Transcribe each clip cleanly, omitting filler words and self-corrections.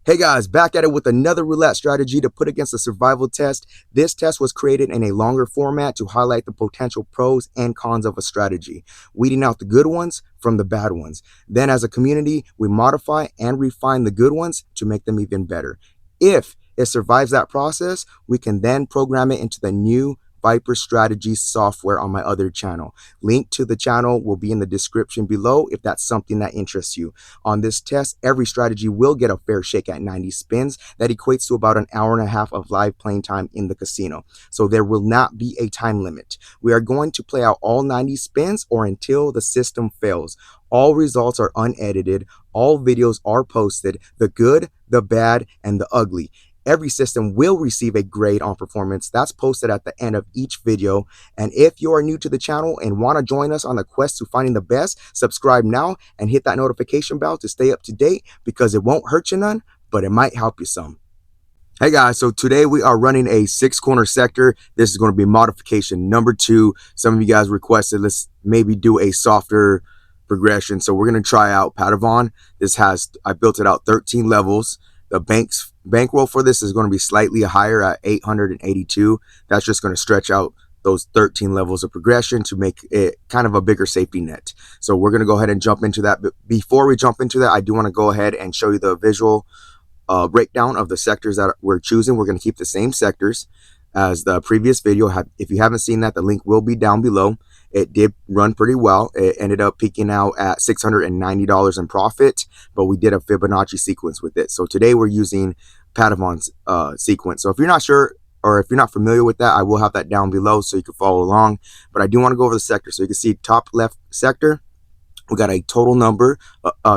Hey guys, back at it with another roulette strategy to put against a survival test. This test was created in a longer format to highlight the potential pros and cons of a strategy, weeding out the good ones from the bad ones. Then as a community, we modify and refine the good ones to make them even better. If it survives that process, we can then program it into the new Viper Strategy software on my other channel. Link to the channel will be in the description below if that's something that interests you. On this test, every strategy will get a fair shake at 90 spins. That equates to about an hour and a half of live playing time in the casino. So there will not be a time limit. We are going to play out all 90 spins or until the system fails. All results are unedited. All videos are posted, the good, the bad, and the ugly. Every system will receive a grade on performance that's posted at the end of each video. And if you are new to the channel and want to join us on the quest to finding the best, subscribe now and hit that notification bell to stay up to date, because it won't hurt you none, but it might help you some. Hey guys, so today we are running a 6-corner sector. This is going to be modification number 2. Some of you guys requested let's maybe do a softer progression. So we're going to try out Padavon. I built it out 13 levels. The bankroll for this is going to be slightly higher at 882. That's just going to stretch out those 13 levels of progression to make it kind of a bigger safety net. So we're going to go ahead and jump into that. But before we jump into that, I do want to go ahead and show you the visual breakdown of the sectors that we're choosing. We're going to keep the same sectors as the previous video. If you haven't seen that, the link will be down below. It did run pretty well. It ended up peaking out at $690 in profit, but we did a Fibonacci sequence with it. So today we're using Padavon's sequence. So if you're not sure or if you're not familiar with that, I will have that down below so you can follow along. But I do want to go over the sector. So you can see top left sector, we got a total number,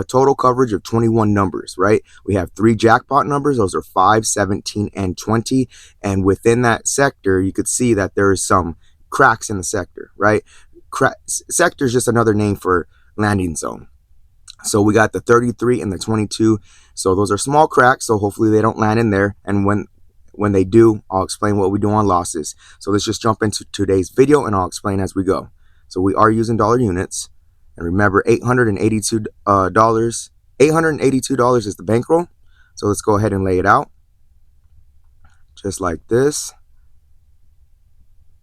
total coverage of 21 numbers, right? We have 3 jackpot numbers. Those are 5, 17, and 20. And within that sector, you could see that there is some cracks in the sector, right? Sector is just another name for landing zone. So we got the 33 and the 22. So those are small cracks. So hopefully they don't land in there. And when they do, I'll explain what we do on losses. So let's just jump into today's video and I'll explain as we go. So we are using dollar units. And remember, $882 is the bankroll. So let's go ahead and lay it out. Just like this.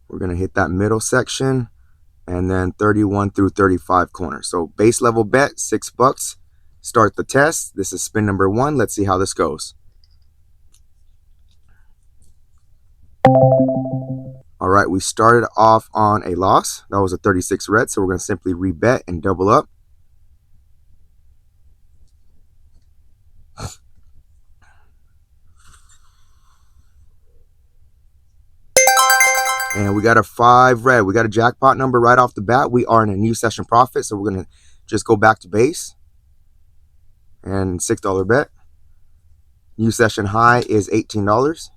We're going to hit that middle section. And then 31 through 35 corners. So base level bet, $6. Start the test. This is spin number 1. Let's see how this goes. All right, we started off on a loss. That was a 36 red, so we're going to simply rebet and double up. And we got a 5 red. We got a jackpot number right off the bat. We are in a new session profit, so we're going to just go back to base. And $6 bet. New session high is $18.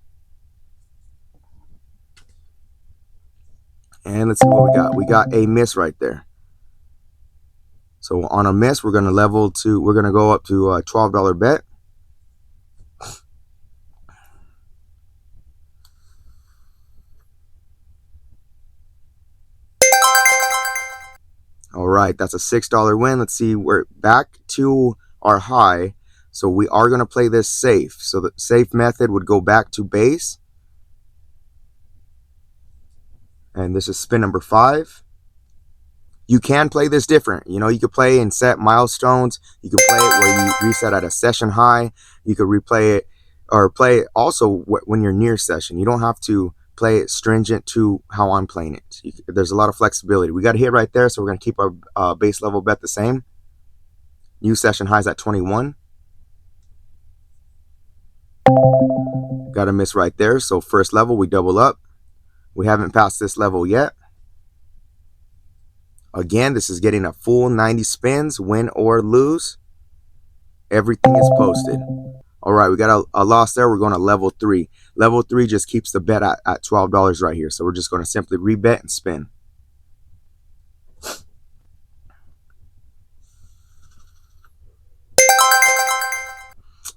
And let's see what we got. We got a miss right there. So on a miss, we're going to we're going to go up to a $12 bet. All right, that's a $6 win. Let's see, we're back to our high. So we are going to play this safe. So the safe method would go back to base. And this is spin number 5. You can play this different. You know, you could play and set milestones. You could play it where you reset at a session high. You could replay it or play it also when you're near session. You don't have to play it stringent to how I'm playing it. There's a lot of flexibility. We got a hit right there, so we're going to keep our base level bet the same. New session highs at 21. Got a miss right there. So first level, we double up. We haven't passed this level yet. Again, this is getting a full 90 spins, win or lose. Everything is posted. All right, we got a loss there. We're going to level 3. Level 3 just keeps the bet at $12 right here. So we're just going to simply rebet and spin.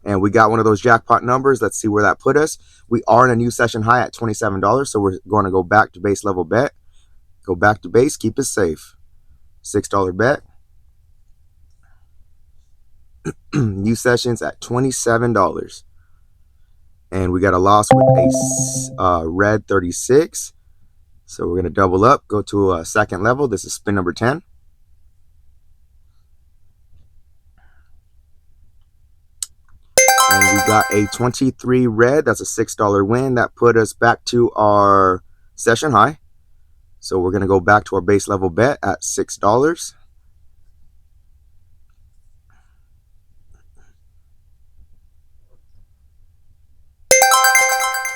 And we got one of those jackpot numbers. Let's see where that put us. We are in a new session high at $27. So we're going to go back to base level bet. Go back to base. Keep it safe. $6 bet. New sessions at $27. And we got a loss with a red 36. So we're going to double up, go to a second level. This is spin number 10. And we got a 23 red. That's a $6 win. That put us back to our session high. So we're going to go back to our base level bet at $6.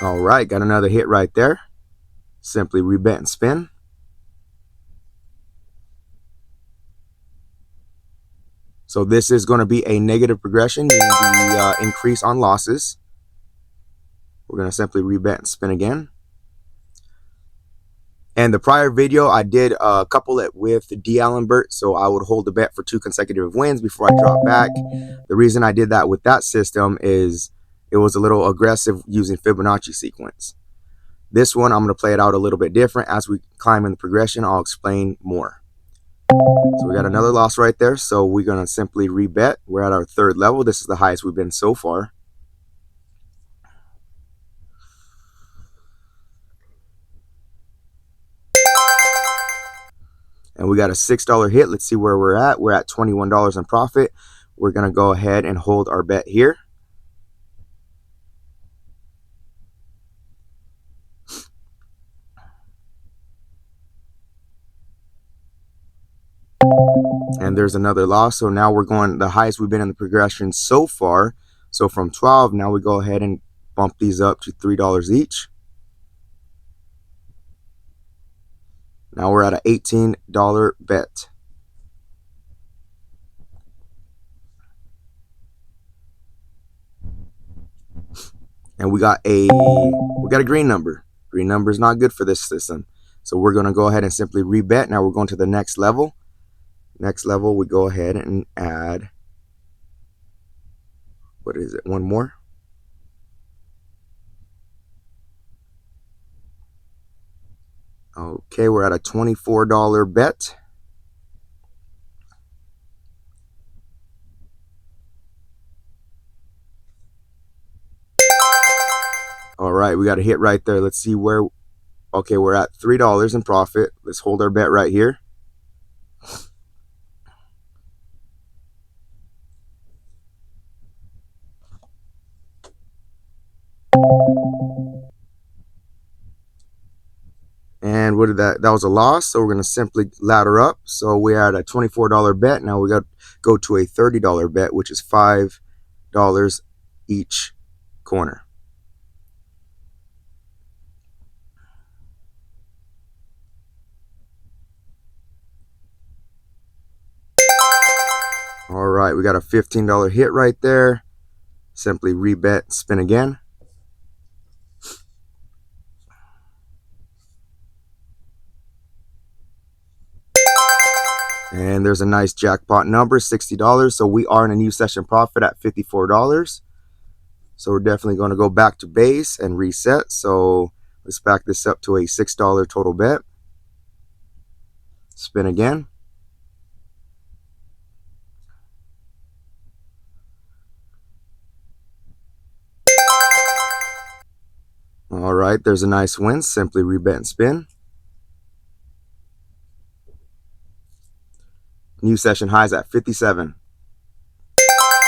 All right, got another hit right there. Simply rebet and spin. So this is going to be a negative progression, meaning the increase on losses. We're going to simply rebet and spin again. And the prior video, I did couple it with D'Alembert, so I would hold the bet for 2 consecutive wins before I drop back. The reason I did that with that system is it was a little aggressive using Fibonacci sequence. This one, I'm going to play it out a little bit different. As we climb in the progression, I'll explain more. So we got another loss right there, so we're going to simply rebet. We're at our third level. This is the highest we've been so far. And we got a $6 hit. Let's see where we're at. We're at $21 in profit. We're going to go ahead and hold our bet here. And there's another loss. So now we're going the highest we've been in the progression so far. So from 12, now we go ahead and bump these up to $3 each. Now we're at an $18 bet. And we got a green number. Green number is not good for this system. So we're going to go ahead and simply rebet. Now we're going to the next level. Next level, we go ahead and add, what is it, one more? Okay, we're at a $24 bet. All right, we got a hit right there. Let's see where, okay, we're at $3 in profit. Let's hold our bet right here. And what did that was a loss, so we're going to simply ladder up. So we are at a $24 bet. Now we got to go to a $30 bet, which is $5 each corner. All right, we got a $15 hit right there. Simply rebet, spin again. And there's a nice jackpot number, $60. So we are in a new session profit at $54. So we're definitely going to go back to base and reset. So let's back this up to a $6 total bet. Spin again. All right, there's a nice win. Simply rebet and spin. New session highs at 57.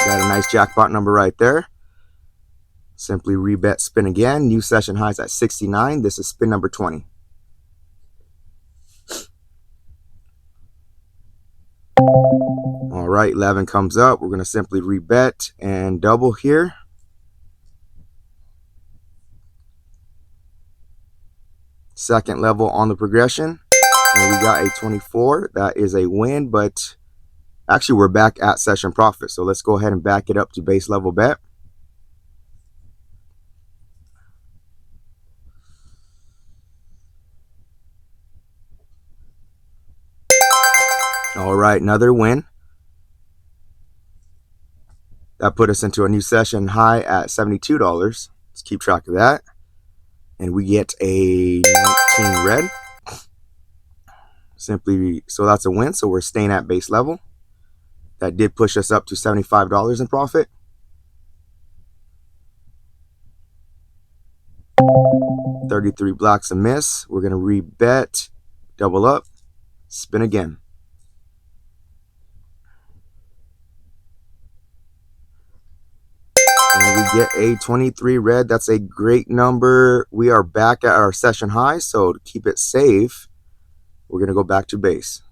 Got a nice jackpot number right there. Simply rebet, spin again. New session highs at 69. This is spin number 20. All right, 11 comes up. We're going to simply rebet and double here. Second level on the progression. And we got a 24. That is a win, but actually we're back at session profit. So let's go ahead and back it up to base level bet. All right, another win. That put us into a new session high at $72. Let's keep track of that. And we get a 19 red. Simply, so that's a win. So we're staying at base level. That did push us up to $75 in profit. $33 blacks a miss. We're going to rebet, double up, spin again. And we get a 23 red. That's a great number. We are back at our session high, so to keep it safe, we're going to go back to base.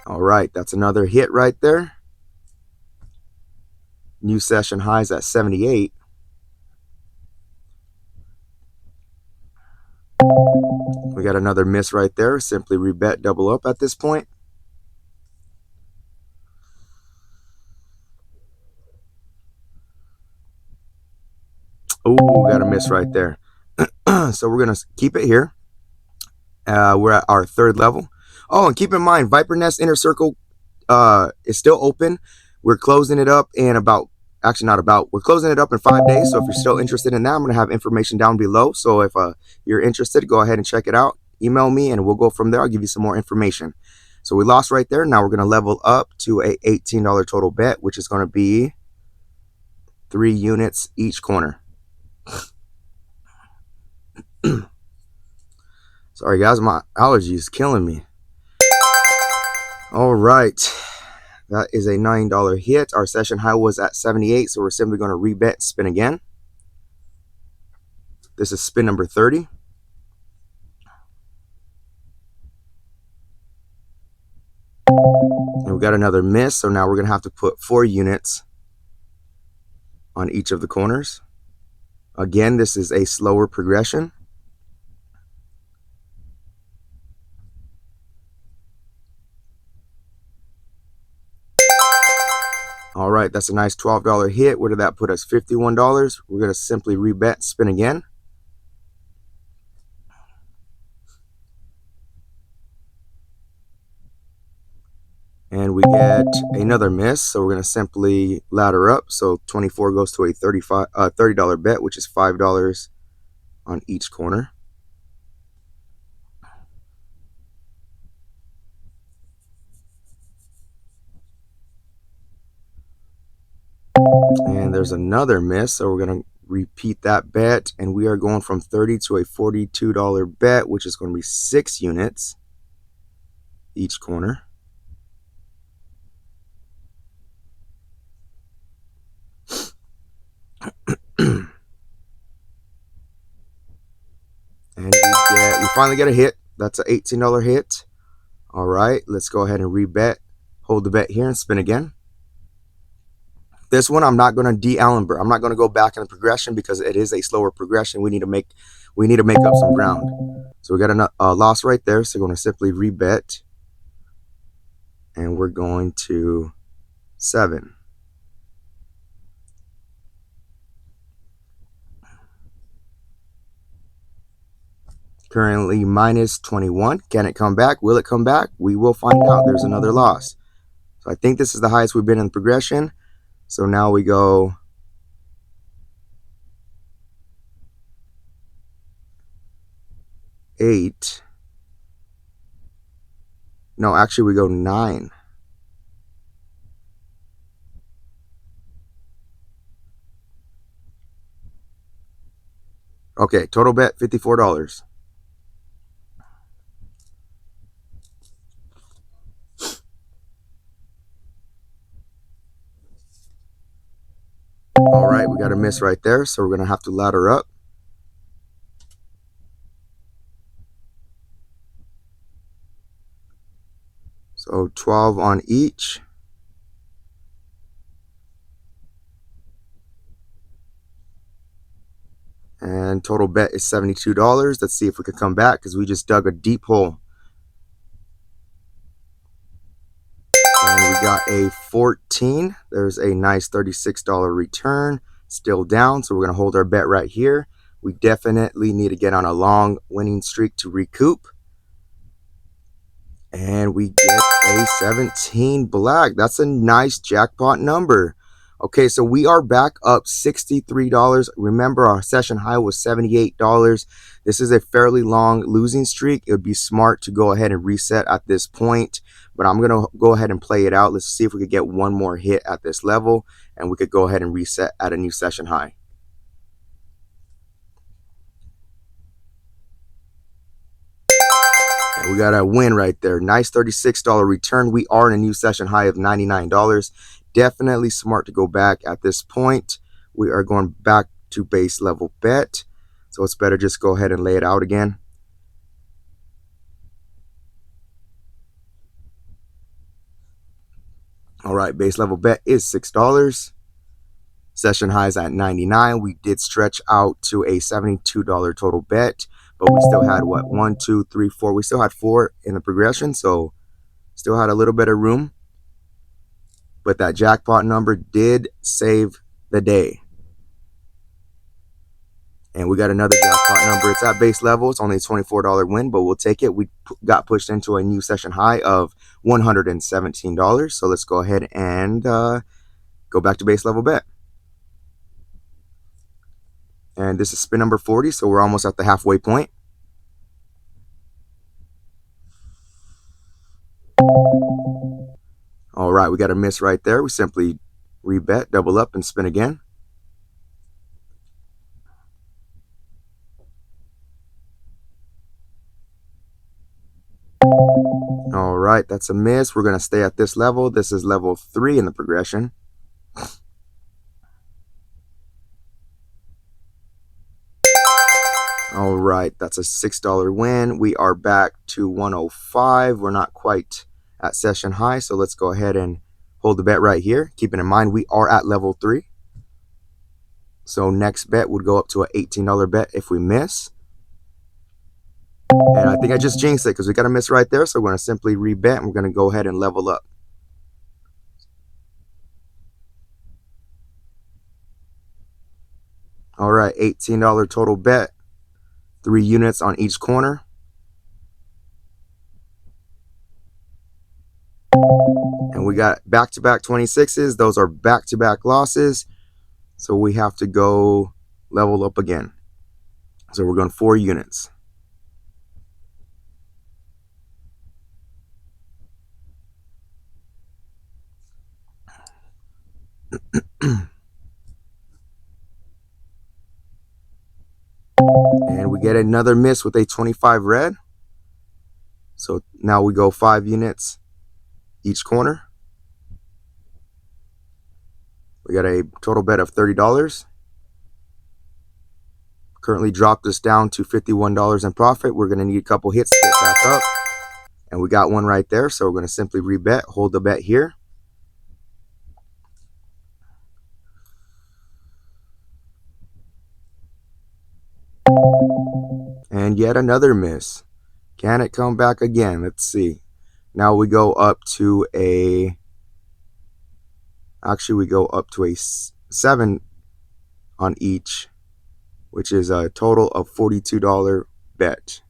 All right, that's another hit right there. New session highs at 78. We got another miss right there. Simply rebet, double up at this point. Oh, got a miss right there. So we're going to keep it here. We're at our third level. Oh, and keep in mind, Viper Nest Inner Circle is still open. We're closing it up in we're closing it up in 5 days. So if you're still interested in that, I'm going to have information down below. So if you're interested, go ahead and check it out. Email me and we'll go from there. I'll give you some more information. So we lost right there. Now we're going to level up to a $18 total bet, which is going to be 3 units each corner. Sorry guys, my allergy is killing me. All right, that is a $9 hit. Our session high was at 78, so we're simply going to rebet and spin again. This is spin number 30. And we got another miss, so now we're going to have to put 4 units on each of the corners. Again, this is a slower progression. All right, that's a nice $12 hit. Where did that put us? $51. We're going to simply rebet, spin again. And we get another miss, so we're going to simply ladder up. So 24 goes to a $30 bet, which is $5 on each corner. And there's another miss, so we're going to repeat that bet, and we are going from 30 to a $42 bet, which is going to be 6 units each corner. And we finally get a hit. That's an $18 hit. All right, let's go ahead and rebet. Hold the bet here and spin again. This one I'm not going to de-Allenberg. I'm not going to go back in the progression because it is a slower progression. We need to make up some ground. So we got a loss right there. So we're going to simply rebet, and we're going to 7. Currently minus 21. Can it come back? Will it come back? We will find out. There's another loss. So I think this is the highest we've been in the progression. So now we go 8. No, actually we go 9. Okay, total bet $54. All right, we got a miss right there, so we're going to have to ladder up. So 12 on each. And total bet is $72. Let's see if we can come back because we just dug a deep hole. And we got a 14. There's a nice $36 return. Still down, so we're going to hold our bet right here. We definitely need to get on a long winning streak to recoup. And we get a 17 black. That's a nice jackpot number. Okay, so we are back up $63. Remember, our session high was $78. This is a fairly long losing streak. It would be smart to go ahead and reset at this point, but I'm going to go ahead and play it out. Let's see if we could get one more hit at this level, and we could go ahead and reset at a new session high. And we got a win right there. Nice $36 return. We are in a new session high of $99. Definitely smart to go back at this point. We are going back to base level bet. So it's better just go ahead and lay it out again. All right, base level bet is $6. Session highs at 99. We did stretch out to a $72 total bet, but we still had what, 1, 2, 3, 4. We still had 4 in the progression, so still had a little bit of room. But that jackpot number did save the day. And we got another jackpot number. It's at base level. It's only a $24 win, but we'll take it. We got pushed into a new session high of $117. So let's go ahead and go back to base level bet. And this is spin number 40, so we're almost at the halfway point. All right, we got a miss right there. We simply rebet, double up, and spin again. All right, that's a miss. We're going to stay at this level. This is level 3 in the progression. All right, that's a $6 win. We are back to 105. We're not quite at session high, so let's go ahead and hold the bet right here. Keeping in mind, we are at level 3. So next bet would go up to an $18 bet if we miss. And I think I just jinxed it because we got a miss right there. So we're going to simply rebet and we're going to go ahead and level up. All right, $18 total bet. 3 units on each corner. And we got back-to-back 26s. Those are back-to-back losses. So we have to go level up again. So we're going 4 units. And we get another miss with a 25 red. So now we go 5 units each corner. We got a total bet of $30. Currently dropped us down to $51 in profit. We're going to need a couple hits to get back up. And we got one right there. So we're going to simply rebet, hold the bet here. And yet another miss. Can it come back again? Let's see. Now we go up to a... Actually, we go up to a 7 on each, which is a total of $42 bet.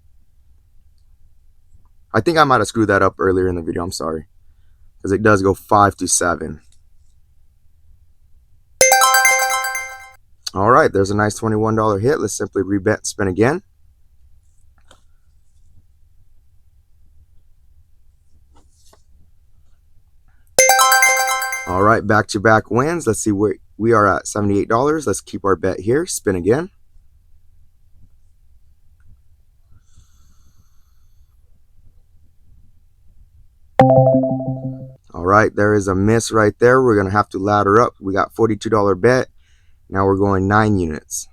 I think I might have screwed that up earlier in the video. I'm sorry. Because it does go 5 to 7. All right, there's a nice $21 hit. Let's simply rebet, spin again. All right, back-to-back wins. Let's see where we are at $78. Let's keep our bet here. Spin again. All right, there is a miss right there. We're going to have to ladder up. We got $42 bet. Now we're going 9 units.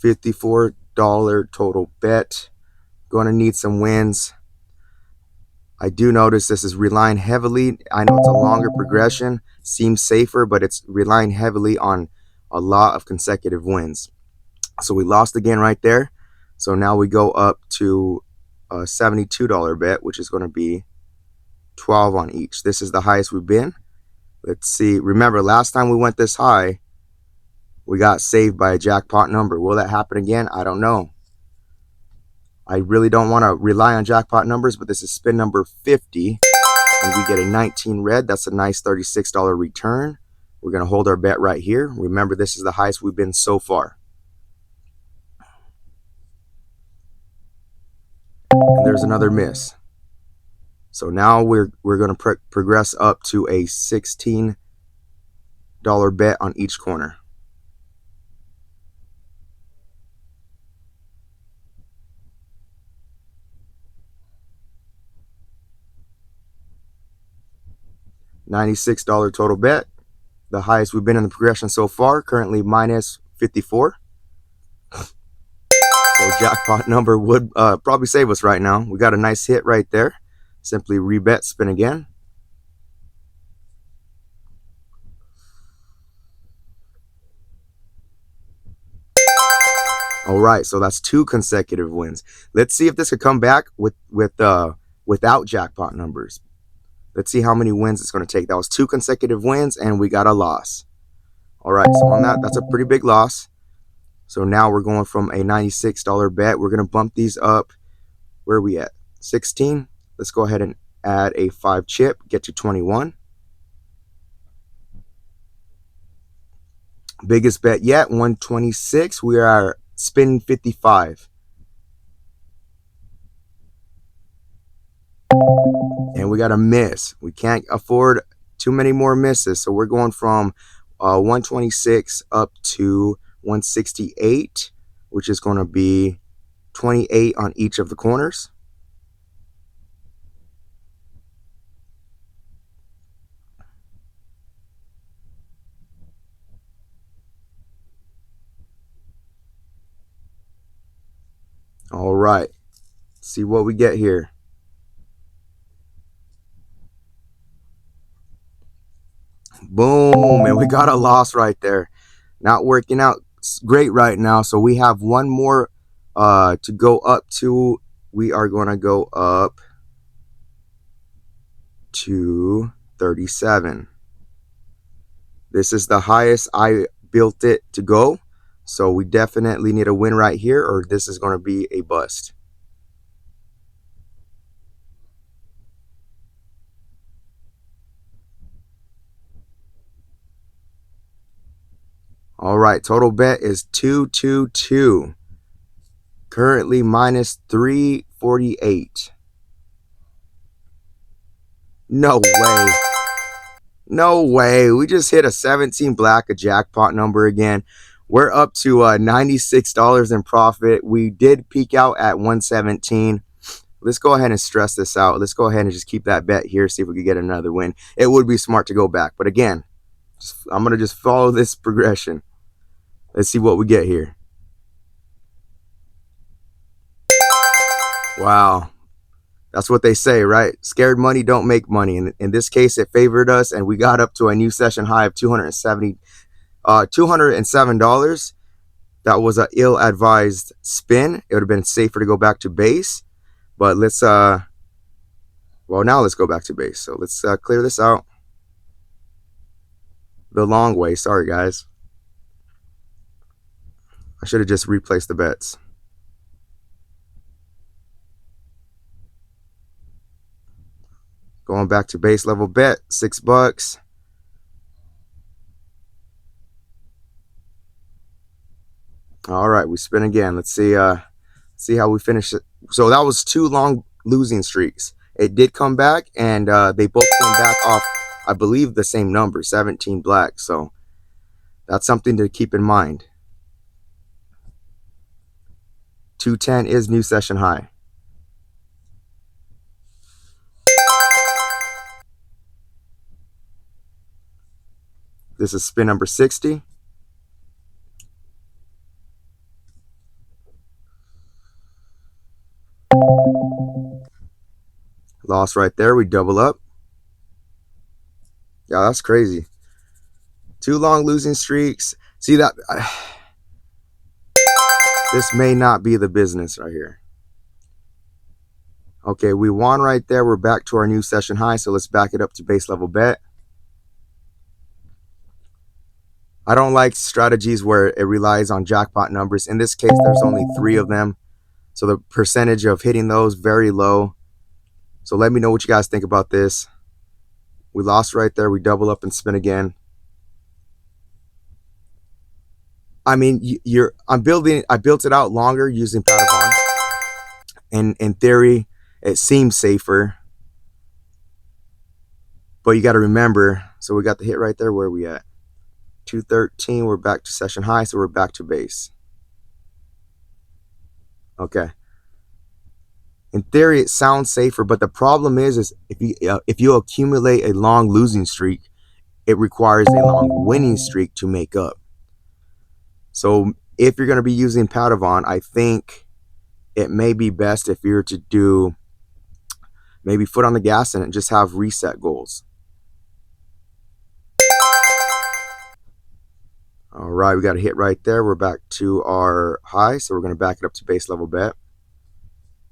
$54 total bet. Going to need some wins. I do notice this is relying heavily. I know it's a longer progression, seems safer, but it's relying heavily on a lot of consecutive wins. So we lost again right there. So now we go up to a $72 bet, which is going to be 12 on each. This is the highest we've been. Let's see. Remember, last time we went this high, we got saved by a jackpot number. Will that happen again? I don't know. I really don't want to rely on jackpot numbers, but this is spin number 50. and we get a 19 red. That's a nice $36 return. We're going to hold our bet right here. Remember, this is the highest we've been so far. And there's another miss. So now we're going to progress up to a $16 bet on each corner. $96 total bet. The highest we've been in the progression so far, currently minus 54. So jackpot number would probably save us right now. We got a nice hit right there. Simply rebet, spin again. All right, so that's 2 consecutive wins. Let's see if this could come back without jackpot numbers. Let's see how many wins it's going to take. That was 2 consecutive wins, and we got a loss. All right, so on that, that's a pretty big loss. So now we're going from a $96 bet. We're going to bump these up. Where are we at? 16. Let's go ahead and add a 5 chip, get to 21. Biggest bet yet, 126. We are spin 55. And we got a miss. We can't afford too many more misses. So we're going from 126 up to 168, which is going to be 28 on each of the corners. All right, let's see what we get here. Boom, and we got a loss right there. Not working out great right now. So we have one more to go up to. We are going to go up to 37. This is the highest I built it to go. So we definitely need a win right here, or this is going to be a bust. All right, total bet is 222. Currently minus 348. No way. No way. We just hit a 17 black, a jackpot number again. We're up to $96 in profit. We did peak out at 117. Let's go ahead and stress this out. Let's go ahead and just keep that bet here, see if we can get another win. It would be smart to go back. But again, I'm going to just follow this progression. Let's see what we get here. Wow. That's what they say, right? Scared money don't make money. And in this case, it favored us, and we got up to a new session high of $207. That was an ill-advised spin. It would have been safer to go back to base. But let's, well, now let's go back to base. So let's clear this out the long way. Sorry, guys. I should have just replaced the bets. Going back to base level bet, $6. All right, we spin again. Let's see how we finish it. So that was 2 long losing streaks. It did come back, and they both came back off, I believe, the same number, 17 black. So that's something to keep in mind. 210 is new session high. This is spin number 60. Loss right there. We double up. Yeah, that's crazy. 2 long losing streaks. See that? This may not be the business right here. Okay, we won right there. We're back to our new session high. So let's back it up to base level bet. I don't like strategies where it relies on jackpot numbers. In this case, there's only 3 of them. So the percentage of hitting those very low. So let me know what you guys think about this. We lost right there. We double up and spin again. I mean, I built it out longer using Padavon. And in theory, it seems safer. But you got to remember, so we got the hit right there. Where are we at? 213. We're back to session high, so we're back to base. Okay. In theory, it sounds safer, but the problem is if you accumulate a long losing streak, it requires a long winning streak to make up. So if you're going to be using Padavon, I think it may be best if you're to do maybe foot on the gas and just have reset goals. All right, we got a hit right there. We're back to our high, so we're going to back it up to base level bet.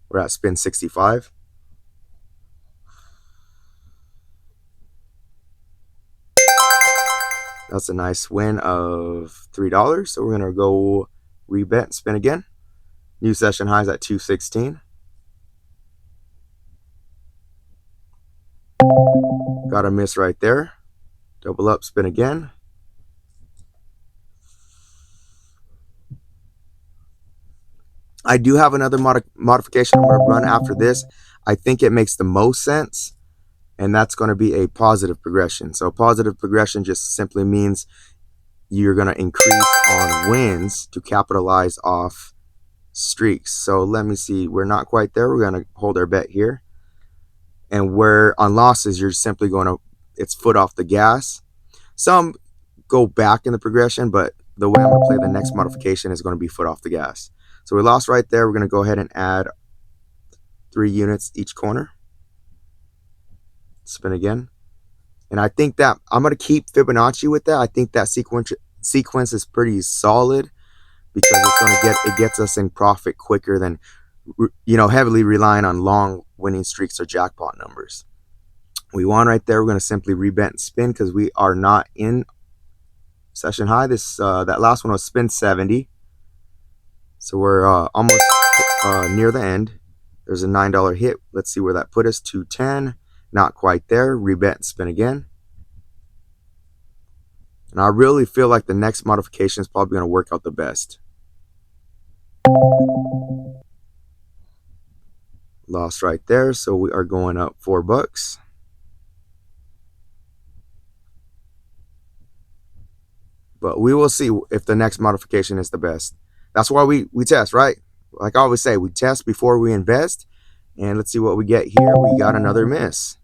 We're at spin 65. That's a nice win of $3. So we're going to go rebet and spin again. New session highs at 216. Got a miss right there. Double up, spin again. I do have another modification I'm going to run after this. I think it makes the most sense, and that's going to be a positive progression. So positive progression just simply means you're going to increase on wins to capitalize off streaks. So let me see. We're not quite there. We're going to hold our bet here. And where on losses, you're simply going to, it's foot off the gas. Some go back in the progression, but the way I'm going to play the next modification is going to be foot off the gas. So we lost right there. We're going to go ahead and add 3 units each corner. Spin again. And I think that I'm going to keep Fibonacci with that. I think that sequence is pretty solid because it's going to it gets us in profit quicker than, you know, heavily relying on long winning streaks or jackpot numbers. We won right there. We're going to simply rebet and spin because we are not in session high. This that last one was spin 70. So we're almost near the end. There's a $9 hit. Let's see where that put us. 210. Not quite there. Rebet and spin again. And I really feel like the next modification is probably going to work out the best. Lost right there. So we are going up $4. But we will see if the next modification is the best. That's why we test, right? Like I always say, we test before we invest. And let's see what we get here. We got another miss.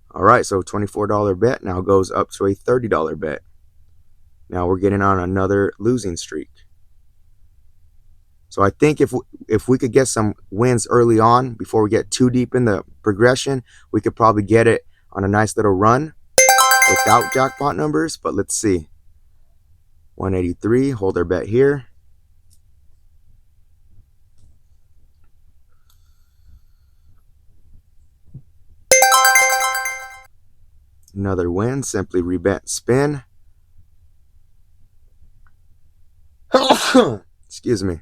All right, so $24 bet now goes up to a $30 bet. Now we're getting on another losing streak. So I think if we could get some wins early on before we get too deep in the progression, we could probably get it on a nice little run without jackpot numbers. But let's see. 183, hold our bet here. Another win, simply rebet, spin. Excuse me.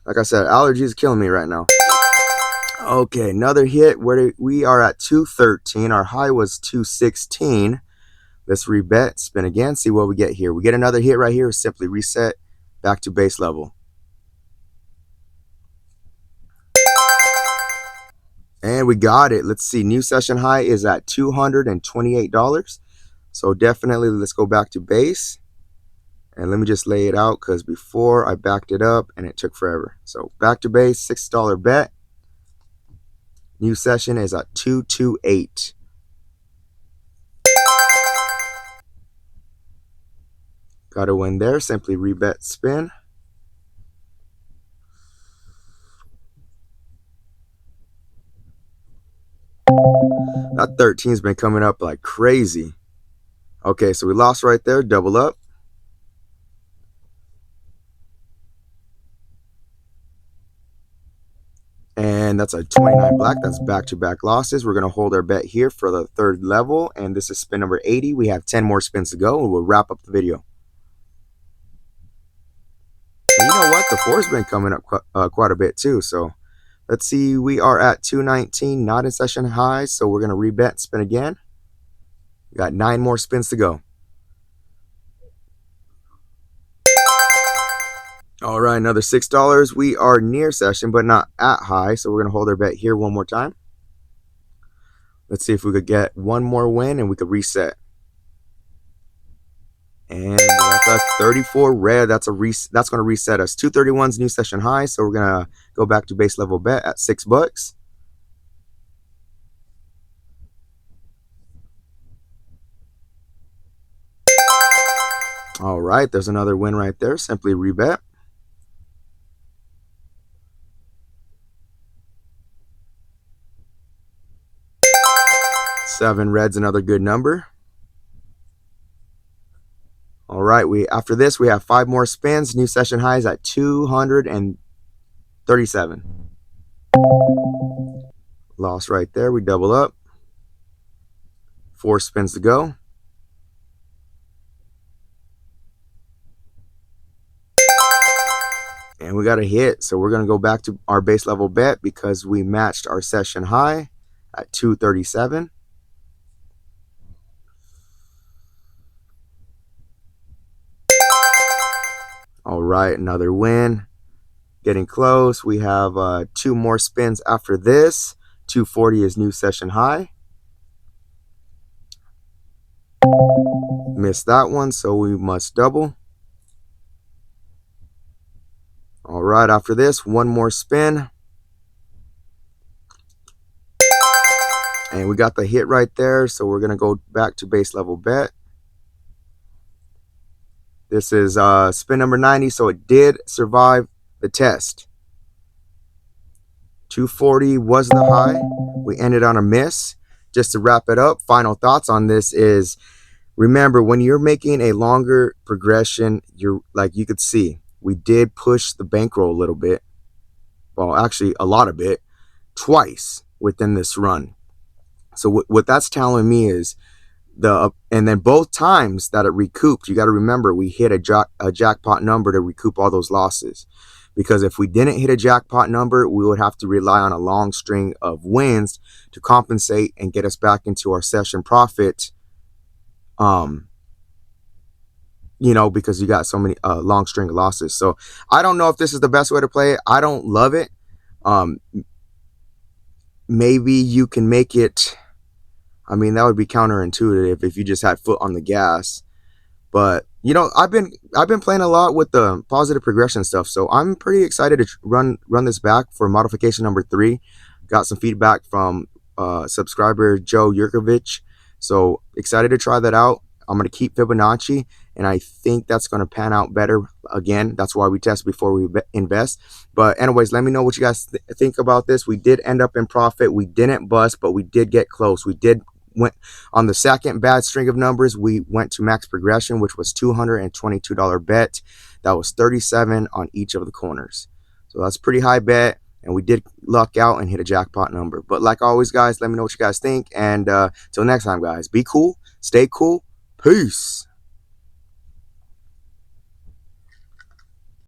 Like I said, allergies killing me right now. Okay, another hit. We are at 213. Our high was 216. Let's rebet, spin again, see what we get here. We get another hit right here. Simply reset back to base level. And we got it. Let's see. New session high is at $228. So definitely let's go back to base. And let me just lay it out because before I backed it up and it took forever. So back to base, $6 bet. New session is at 228. Got a win there. Simply rebet, spin. That 13's been coming up like crazy. Okay, so we lost right there. Double up. And that's a 29 black. That's back-to-back losses. We're going to hold our bet here for the third level. And this is spin number 80. We have 10 more spins to go, and we'll wrap up the video. And you know what? The 4's been coming up quite a bit too. So let's see. We are at 219, not in session high. So we're going to rebet, spin again. We got 9 more spins to go. All right, another $6. We are near session, but not at high, so we're going to hold our bet here one more time. Let's see if we could get one more win and we could reset. And that's a 34 red. That's going to reset us. 231's new session high, so we're going to go back to base level bet at $6. All right, there's another win right there. Simply rebet. Seven red's another good number. All right, after this we have 5 more spins. New session highs at 237. Loss right there. We double up. 4 spins to go. And we got a hit, so we're going to go back to our base level bet because we matched our session high at 237. All right, another win. Getting close. We have 2 more spins after this. 240 is new session high. Missed that one, so we must double. All right, after this, 1 more spin. And we got the hit right there, so we're going to go back to base level bet. This is spin number 90, so it did survive the test. 240 was the high. We ended on a miss. Just to wrap it up, final thoughts on this is, remember, when you're making a longer progression, you're like, you could see, we did push the bankroll a little bit. Well, actually a lot of it, twice within this run. So what that's telling me is and then both times that it recouped, you got to remember we hit a jackpot number to recoup all those losses. Because if we didn't hit a jackpot number, we would have to rely on a long string of wins to compensate and get us back into our session profit. Because you got so many long string of losses. So I don't know if this is the best way to play it. I don't love it. Maybe you can make it. I mean, that would be counterintuitive if you just had foot on the gas. But I've been playing a lot with the positive progression stuff, so I'm pretty excited to run this back for modification number 3. Got some feedback from subscriber Joe Yurkovich, so excited to try that out. I'm going to keep Fibonacci, and I think that's going to pan out better. Again, that's why we test before we invest. But anyways, let me know what you guys think about this. We did end up in profit. We didn't bust, but we did get close. We did went on the second bad string of numbers. We went to max progression, which was $222 bet. That was 37 on each of the corners. So that's pretty high bet. And we did luck out and hit a jackpot number. But like always, guys, let me know what you guys think. And till next time, guys, be cool, stay cool. Peace.